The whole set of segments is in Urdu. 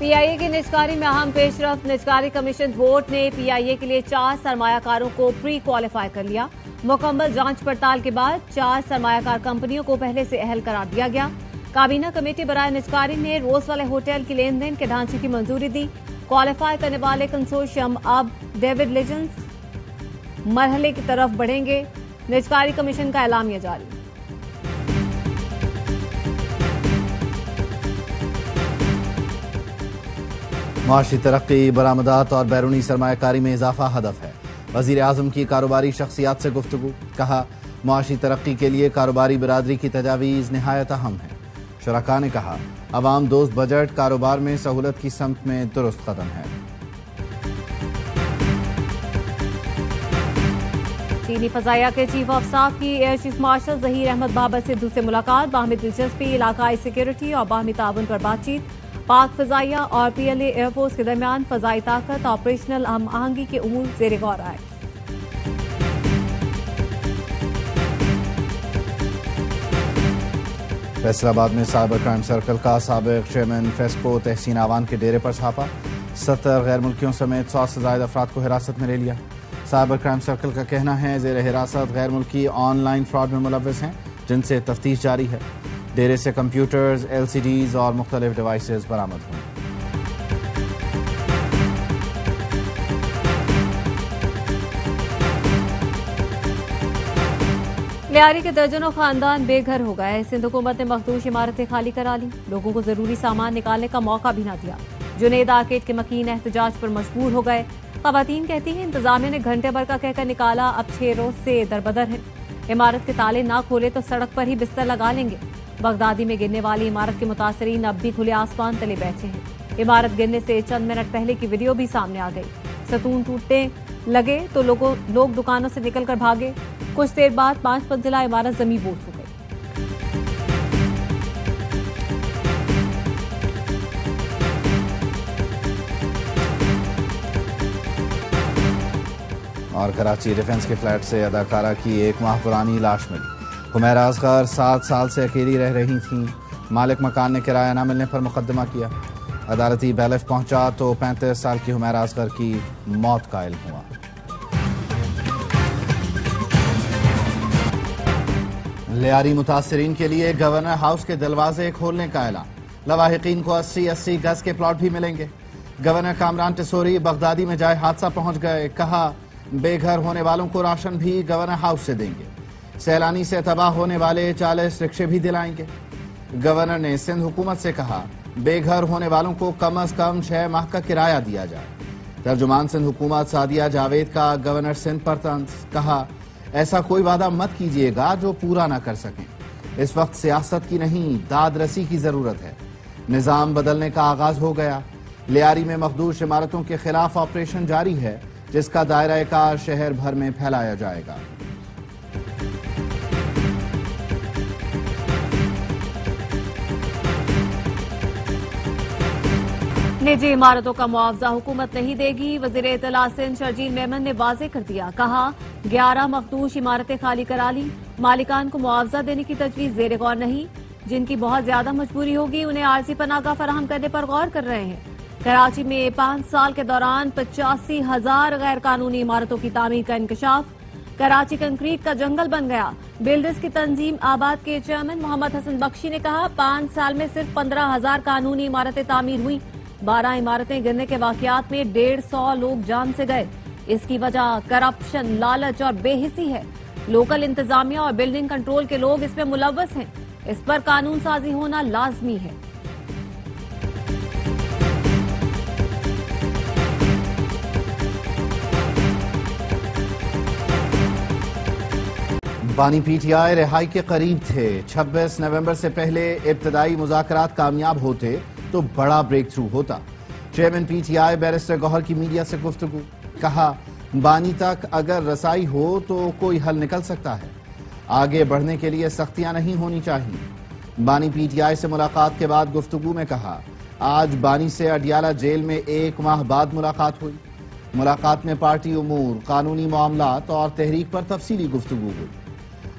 PIA کی نجکاری میں اہم پیش رفت. نجکاری کمیشن بورڈ نے PIA کے لیے 4 سرمایہ کاروں کو پری کوالیفائی کر لیا. مکمل جانچ پڑتال کے بعد 4 سرمایہ کار کمپنیوں کو پہلے سے اہل قرار دیا گیا. کابینہ کمیٹی برائے نجکاری نے روز والے ہوٹل کی لین دین کے ڈھانچے کی منظوری دی. کوالیفائی کرنے والے کنسورشیم اب ڈیوڈ لیجنس مرحلے کی طرف بڑھیں گے. نجکاری کمیشن کا اعلامیہ جاری. معاشی ترقی، برآمدات اور بیرونی سرمایہ کاری میں اضافہ ہدف ہے. وزیر اعظم کی کاروباری شخصیات سے گفتگو. کہا معاشی ترقی کے لیے کاروباری برادری کی تجاویز نہایت اہم ہے. شرکاء نے کہا عوام دوست بجٹ کاروبار میں سہولت کی سمت میں درست قدم ہے. چینی فضائیہ کے چیف آف اسٹاف کی air chief marshal Zaheer Ahmed Babar سے دوسری ملاقات. باہمی دلچسپی، علاقائی سیکیورٹی اور باہمی تعاون پر بات چیت. پاک فضائیہ اور PLA ایئر فورس کے درمیان فضائی طاقت آپریشنل ہم آہنگی کے امور زیر غور آئے. فیصل آباد میں سائبر کرائم سرکل کا سابق چیئرمین فیسکو تحسین آوان کے ڈیرے پر چھاپا. 70 غیر ملکیوں سمیت 100 سے زائد افراد کو حراست میں لے لیا. سائبر کرائم سرکل کا کہنا ہے زیر حراست غیر ملکی آن لائن فراڈ میں ملوث ہیں جن سے تفتیش جاری ہے. ڈیرے سے کمپیوٹرز، LCDs اور مختلف ڈیوائسز برآمد ہوئے. لیاری کے درجنوں خاندان بے گھر ہو گئے. سندھ حکومت نے مخدوش عمارتیں خالی کرا لی. لوگوں کو ضروری سامان نکالنے کا موقع بھی نہ دیا. جنید آرکیڈ کے مکین احتجاج پر مجبور ہو گئے. خواتین کہتی ہیں انتظامیہ نے گھنٹے بھر کا کہہ کر نکالا، اب 6 روز سے دربدر ہے. عمارت کے تالے نہ کھولے تو سڑک پر ہی بستر لگا لیں گے. بغدادی میں گرنے والی عمارت کے متاثرین اب بھی کھلے آسمان تلے بیٹھے ہیں. عمارت گرنے سے چند منٹ پہلے کی ویڈیو بھی سامنے آ گئی. ستون ٹوٹنے لگے تو لوگ دکانوں سے نکل کر بھاگے. کچھ دیر بعد 5 منزلہ عمارت زمیں بوس ہو گئی. اور کراچی ڈیفنس کے فلیٹ سے اداکارہ کی 1 ماہ پرانی لاش ملی. حمیرہ اصغر 7 سال سے اکیلی رہ رہی تھیں. مالک مکان نے کرایہ نہ ملنے پر مقدمہ کیا. عدالتی بیلف پہنچا تو 35 سال کی حمیرہ اصغر کی موت کا علم ہوا. لیاری متاثرین کے لیے گورنر ہاؤس کے دروازے کھولنے کا اعلان. لواحقین کو 80 گز کے پلاٹ بھی ملیں گے. گورنر کامران ٹسوری بغدادی میں جائے حادثہ پہنچ گئے. کہا بے گھر ہونے والوں کو راشن بھی گورنر ہاؤس سے دیں گے. سیلانی سے تباہ ہونے والے 40 رکشے بھی دلائیں گے. گورنر نے سندھ حکومت سے کہا بے گھر ہونے والوں کو کم از کم 6 ماہ کا کرایہ دیا جائے. ترجمان سندھ حکومت سعدیہ جاوید کا گورنر سندھ پر طنز. کہا ایسا کوئی وعدہ مت کیجیے گا جو پورا نہ کر سکیں. اس وقت سیاست کی نہیں داد رسی کی ضرورت ہے. نظام بدلنے کا آغاز ہو گیا. لیاری میں مخدوش عمارتوں کے خلاف آپریشن جاری ہے جس کا دائرہ کار شہر بھر میں پھیلایا جائے گا. نجی عمارتوں کا معاوضہ حکومت نہیں دے گی. وزیر اطلاع سندھ شرجیل میمن نے واضح کر دیا. کہا 11 مخدوش عمارتیں خالی کرا لی. مالکان کو معاوضہ دینے کی تجویز زیر غور نہیں. جن کی بہت زیادہ مجبوری ہوگی انہیں عارضی پناہ گاہ فراہم کرنے پر غور کر رہے ہیں. کراچی میں 5 سال کے دوران 85,000 غیر قانونی عمارتوں کی تعمیر کا انکشاف. کراچی کنکریٹ کا جنگل بن گیا. بلڈرز کی تنظیم آباد کے چیئرمین محمد حسن بخشی نے کہا 5 سال میں صرف 15,000 قانونی عمارتیں تعمیر ہوئی. 12 عمارتیں گرنے کے واقعات میں 150 لوگ جان سے گئے. اس کی وجہ کرپشن، لالچ اور بے حسی ہے. لوکل انتظامیہ اور بلڈنگ کنٹرول کے لوگ اس میں ملوث ہیں. اس پر قانون سازی ہونا لازمی ہے. بانی PTI رہائی کے قریب تھے. 26 نومبر سے پہلے ابتدائی مذاکرات کامیاب ہوتے تو بڑا بریک تھرو ہوتا. چیئرمین PTI بیرسٹر گوہر کی میڈیا سے گفتگو. کہا بانی تک اگر رسائی ہو تو کوئی حل نکل سکتا ہے. آگے بڑھنے کے لیے سختیاں نہیں ہونی چاہیے. بانی PTI سے ملاقات کے بعد گفتگو میں کہا آج بانی سے اڈیالہ جیل میں 1 ماہ بعد ملاقات ہوئی. ملاقات میں پارٹی امور، قانونی معاملات اور تحریک پر تفصیلی گفتگو ہوئی.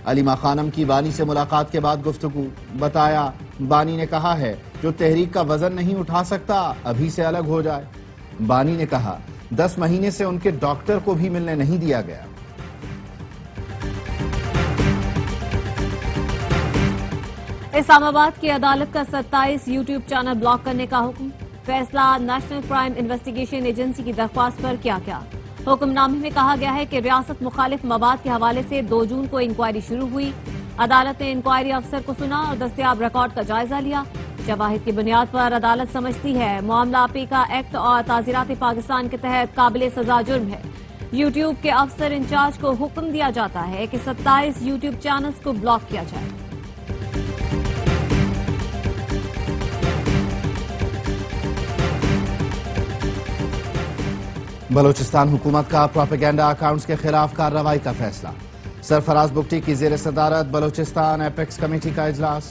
علیمہ خانم کی بانی سے ملاقات کے بعد گفتگو. بتایا بانی نے کہا ہے جو تحریک کا وزن نہیں اٹھا سکتا ابھی سے الگ ہو جائے۔ بانی نے کہا 10 مہینے سے ان کے ڈاکٹر کو بھی ملنے نہیں دیا گیا۔ اسلام آباد کی عدالت کا 27 یوٹیوب چینل بلاک کرنے کا حکم، فیصلہ نیشنل کرائم انویسٹیگیشن ایجنسی کی درخواست پر کیا حکم نامے میں کہا گیا ہے کہ ریاست مخالف مواد کے حوالے سے 2 جون کو انکوائری شروع ہوئی۔ عدالت نے انکوائری افسر کو سنا اور دستیاب ریکارڈ کا جائزہ لیا۔ شواہد کی بنیاد پر عدالت سمجھتی ہے معاملہ پیکا ایکٹ اور تعزیرات پاکستان کے تحت قابل سزا جرم ہے۔ یوٹیوب کے افسر انچارج کو حکم دیا جاتا ہے کہ 27 یوٹیوب چینلز کو بلاک کیا جائے۔ بلوچستان حکومت کا پروپیگنڈا اکاؤنٹس کے خلاف کارروائی کا فیصلہ، سرفراز بگٹی کی زیر صدارت بلوچستان ایپیکس کمیٹی کا اجلاس،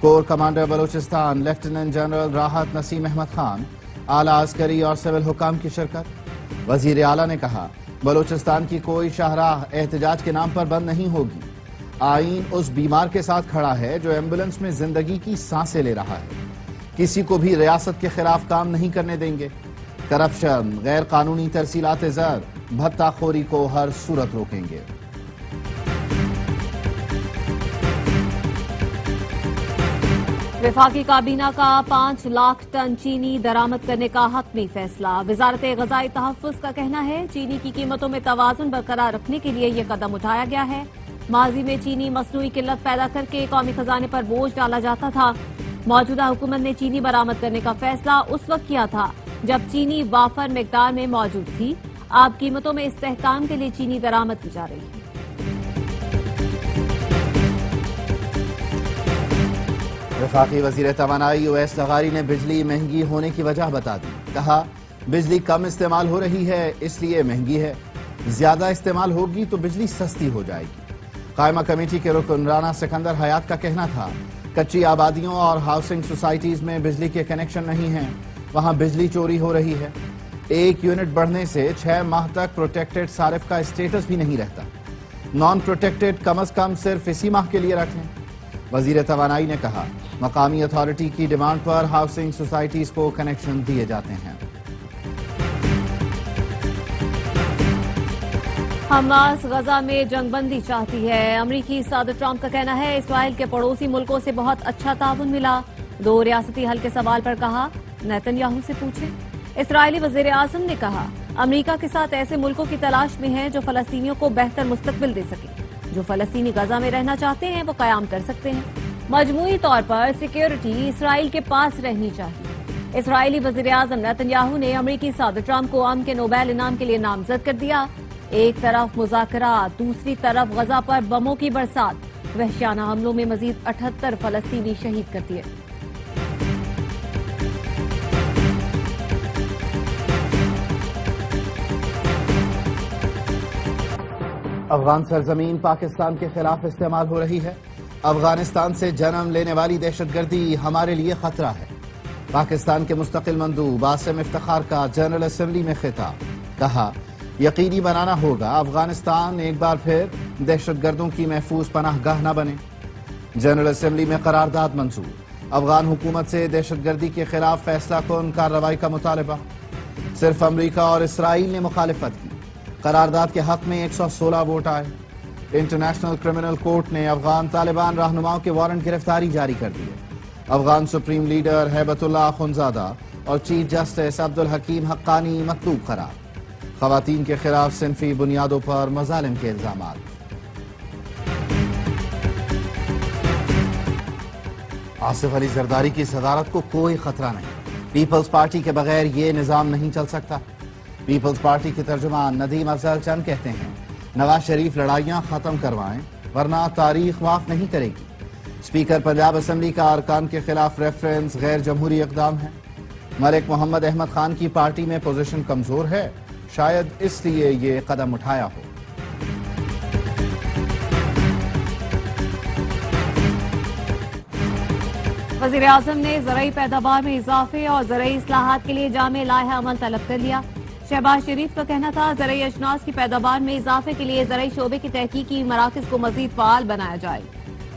corps commander Balochistan lieutenant general Rahat Naseem Ahmed Khan, اعلیٰ عسکری اور سول حکام کی شرکت۔ وزیر اعلیٰ نے کہا بلوچستان کی کوئی شاہراہ احتجاج کے نام پر بند نہیں ہوگی، آئین اس بیمار کے ساتھ کھڑا ہے جو ایمبولنس میں زندگی کی سانسیں لے رہا ہے، کسی کو بھی ریاست کے خلاف کام نہیں کرنے دیں گے، کرپشن، غیر قانونی ترسیلات زر، بھتہ خوری کو ہر صورت روکیں گے۔ وفاقی کابینہ کا 5 لاکھ ٹن چینی درآمد کرنے کا حتمی فیصلہ، وزارت غذائی تحفظ کا کہنا ہے چینی کی قیمتوں میں توازن برقرار رکھنے کے لیے یہ قدم اٹھایا گیا ہے۔ ماضی میں چینی مصنوعی قلت پیدا کر کے قومی خزانے پر بوجھ ڈالا جاتا تھا۔ موجودہ حکومت نے چینی برآمد کرنے کا فیصلہ اس وقت کیا تھا جب چینی وافر مقدار میں موجود تھی، اب قیمتوں میں استحکام کے لیے چینی درآمد کی جا رہی ہے۔ وفاقی وزیر توانائی اویس لغاری نے بجلی مہنگی ہونے کی وجہ بتا دی، کہا بجلی کم استعمال ہو رہی ہے اس لیے مہنگی ہے، زیادہ استعمال ہوگی تو بجلی سستی ہو جائے گی۔ قائمہ کمیٹی کے رکن رانا سکندر حیات کا کہنا تھا کچی آبادیوں اور ہاؤسنگ سوسائٹیز میں بجلی کے کنیکشن نہیں ہیں، وہاں بجلی چوری ہو رہی ہے، 1 یونٹ بڑھنے سے 6 ماہ تک پروٹیکٹڈ صارف کا اسٹیٹس بھی نہیں رہتا، نان پروٹیکٹڈ کم از کم صرف اسی ماہ کے لیے رکھیں۔ وزیر توانائی نے کہا مقامی اتھارٹی کی ڈیمانڈ پر ہاؤسنگ سوسائٹیز کو کنیکشن دیے جاتے ہیں۔ حماس غزہ میں جنگ بندی چاہتی ہے، امریکی صدر ٹرمپ کا کہنا ہے اسرائیل کے پڑوسی ملکوں سے بہت اچھا تعاون ملا، 2 ریاستی حل کے سوال پر کہا نیتن یاہو سے پوچھیں۔ اسرائیلی وزیر اعظم نے کہا امریکہ کے ساتھ ایسے ملکوں کی تلاش میں ہیں جو فلسطینیوں کو بہتر مستقبل دے سکیں، جو فلسطینی غزہ میں رہنا چاہتے ہیں وہ قیام کر سکتے ہیں، مجموعی طور پر سیکیورٹی اسرائیل کے پاس رہنی چاہیے۔ اسرائیلی وزیر اعظم نیتن یاہو نے امریکی صدر ٹرمپ کو امن کے نوبیل انعام کے لیے نامزد کر دیا۔ ایک طرف مذاکرات، دوسری طرف غزہ پر بموں کی برسات، وحشیانہ حملوں میں مزید 78 فلسطینی شہید کر دیے۔ افغان سرزمین پاکستان کے خلاف استعمال ہو رہی ہے، افغانستان سے جنم لینے والی دہشت گردی ہمارے لیے خطرہ ہے۔ پاکستان کے مستقل مندوب عاصم افتخار کا جنرل اسمبلی میں خطاب، کہا یقینی بنانا ہوگا افغانستان ایک بار پھر دہشت گردوں کی محفوظ پناہ گاہ نہ بنے۔ جنرل اسمبلی میں قرارداد منظور، افغان حکومت سے دہشت گردی کے خلاف فیصلہ کن کارروائی کا مطالبہ، صرف امریکہ اور اسرائیل نے مخالفت کی، قرارداد کے حق میں 116 ووٹ آئے۔ انٹرنیشنل کرمنل کورٹ نے افغان طالبان رہنماؤں کے وارنٹ گرفتاری جاری کر دیے۔ افغان سپریم لیڈر ہیبت اللہ اخنزادہ اور چیف جسٹس عبدالحکیم حقانی مطلوب قرار، خواتین کے خلاف صنفی بنیادوں پر مظالم کے الزامات۔ آصف علی زرداری کی صدارت کو کوئی خطرہ نہیں، پیپلز پارٹی کے بغیر یہ نظام نہیں چل سکتا۔ پیپلز پارٹی کے ترجمان ندیم افضل چند کہتے ہیں نواز شریف لڑائیاں ختم کروائیں ورنہ تاریخ معاف نہیں کرے گی۔ اسپیکر پنجاب اسمبلی کا ارکان کے خلاف ریفرنس غیر جمہوری اقدام ہے۔ ملک محمد احمد خان کی پارٹی میں پوزیشن کمزور ہے، شاید اس لیے یہ قدم اٹھایا ہو۔ وزیر اعظم نے زرعی پیداوار میں اضافے اور زرعی اصلاحات کے لیے جامع لائحہ عمل طلب کر لیا۔ شہباز شریف کا کہنا تھا زرعی اجناس کی پیداوار میں اضافے کے لیے زرعی شعبے کی تحقیقی مراکز کو مزید فعال بنایا جائے۔